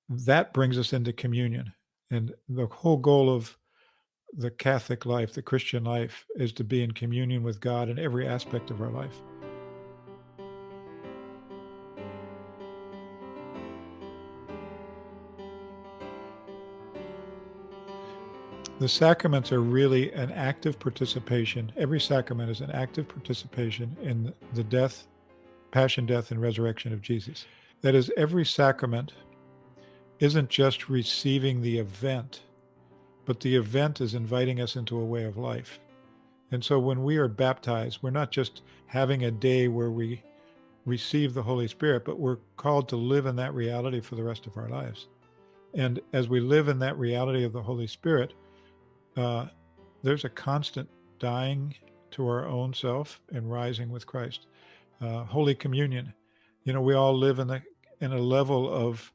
that brings us into communion. And the whole goal of the Catholic life, the Christian life, is to be in communion with God in every aspect of our life. The sacraments are really an active participation. Every sacrament is an active participation in the death, passion, death, and resurrection of Jesus. That is, every sacrament isn't just receiving the event, but the event is inviting us into a way of life. And so when we are baptized, we're not just having a day where we receive the Holy Spirit, but we're called to live in that reality for the rest of our lives. And as we live in that reality of the Holy Spirit, there's a constant dying to our own self and rising with Christ. Holy Communion, we all live in a level of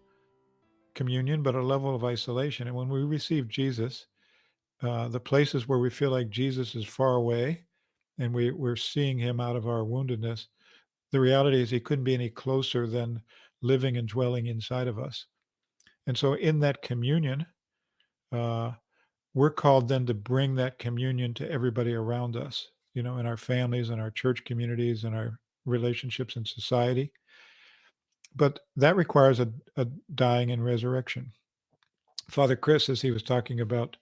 communion, but a level of isolation. And when we receive Jesus, the places where we feel like Jesus is far away and we're seeing him out of our woundedness, the reality is he couldn't be any closer than living and dwelling inside of us. And so in that communion, we're called then to bring that communion to everybody around us, in our families, in our church communities, in our relationships in society. But that requires a dying and resurrection. Father Chris, as he was talking about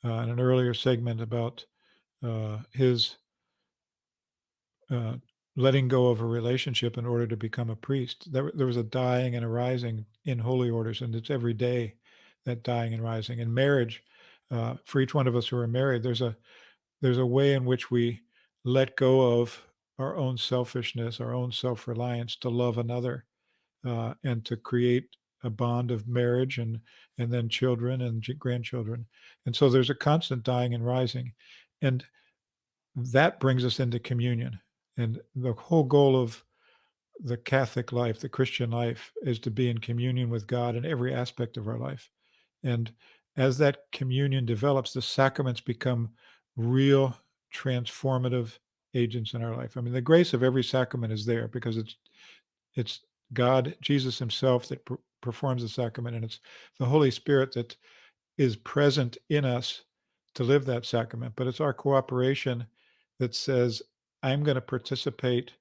in an earlier segment about his letting go of a relationship in order to become a priest, there was a dying and a rising in holy orders, and it's every day, that dying and rising. In marriage, for each one of us who are married, there's a way in which we let go of our own selfishness, our own self-reliance to love another, and to create a bond of marriage and then children and grandchildren. And so there's a constant dying and rising. And that brings us into communion. And the whole goal of the Catholic life, the Christian life, is to be in communion with God in every aspect of our life. And as that communion develops, the sacraments become real transformative agents in our life. I mean, the grace of every sacrament is there because it's God, Jesus himself, that performs the sacrament, and it's the Holy Spirit that is present in us to live that sacrament. But it's our cooperation that says, I'm going to participate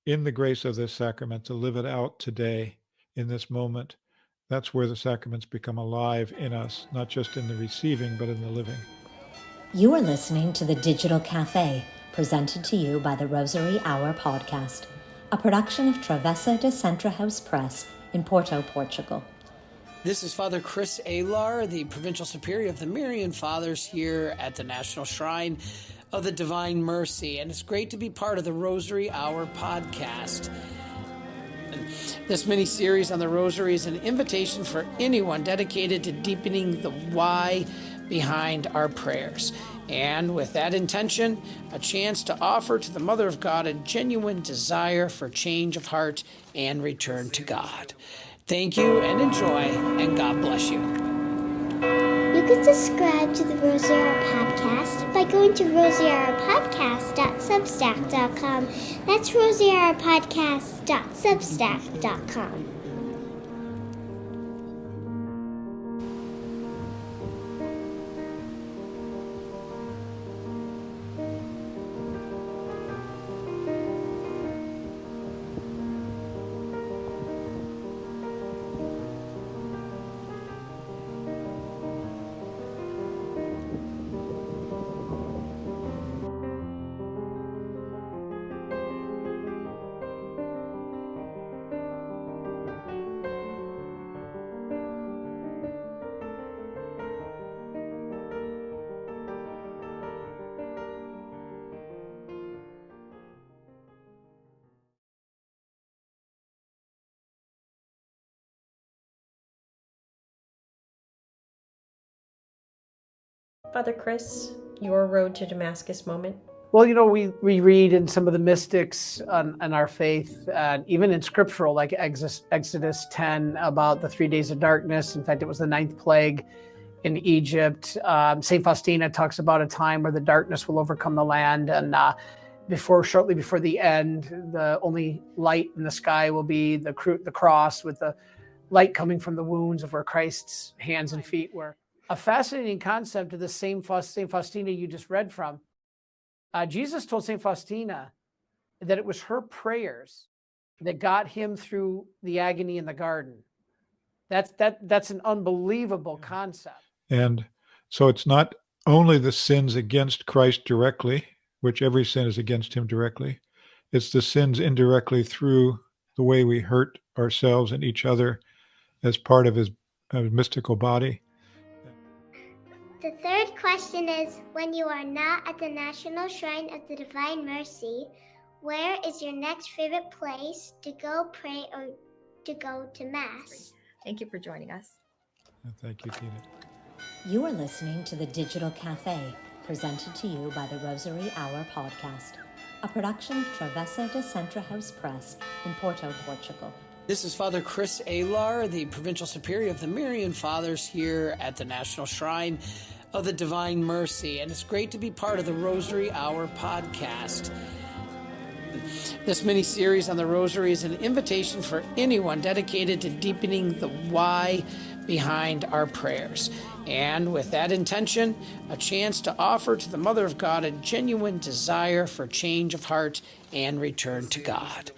in the grace of this sacrament to live it out today in this moment. That's where the sacraments become alive in us, not just in the receiving, but in the living. You are listening to The Digital Cafe, presented to you by the Rosary Hour podcast, a production of TRAVESSA de SENRA House Press in Porto, Portugal. This is Father Chris Alar, the Provincial Superior of the Marian Fathers here at the National Shrine of the Divine Mercy, and it's great to be part of the Rosary Hour podcast. And this mini-series on the Rosary is an invitation for anyone dedicated to deepening the why behind our prayers. And with that intention, a chance to offer to the Mother of God a genuine desire for change of heart and return to God. Thank you and enjoy, and God bless you. You can subscribe to the Rosary Hour podcast by going to rosaryhourpodcast.substack.com. That's rosaryhourpodcast.substack.com. Father Chris, your road to Damascus moment? Well, we read in some of the mystics on our faith, even in scriptural, like Exodus 10, about the 3 days of darkness. In fact, it was the 9th plague in Egypt. St. Faustina talks about a time where the darkness will overcome the land. And shortly before the end, the only light in the sky will be the cross with the light coming from the wounds of where Christ's hands and feet were. A fascinating concept of the same St. Faustina you just read from. Jesus told St. Faustina that it was her prayers that got him through the agony in the garden. That's an unbelievable concept. And so it's not only the sins against Christ directly, which every sin is against him directly. It's the sins indirectly through the way we hurt ourselves and each other as part of his mystical body. The third question is, when you are not at the National Shrine of the Divine Mercy, where is your next favorite place to go pray or to go to Mass? Thank you for joining us. Thank you, Tina. You are listening to The Digital Cafe, presented to you by the Rosary Hour podcast, a production of TRAVESSA de Centra House Press in Porto, Portugal. This is Father Chris Alar, the Provincial Superior of the Marian Fathers here at the National Shrine of the Divine Mercy, and it's great to be part of the Rosary Hour podcast. This mini-series on the Rosary is an invitation for anyone dedicated to deepening the why behind our prayers. And with that intention, a chance to offer to the Mother of God a genuine desire for change of heart and return to God.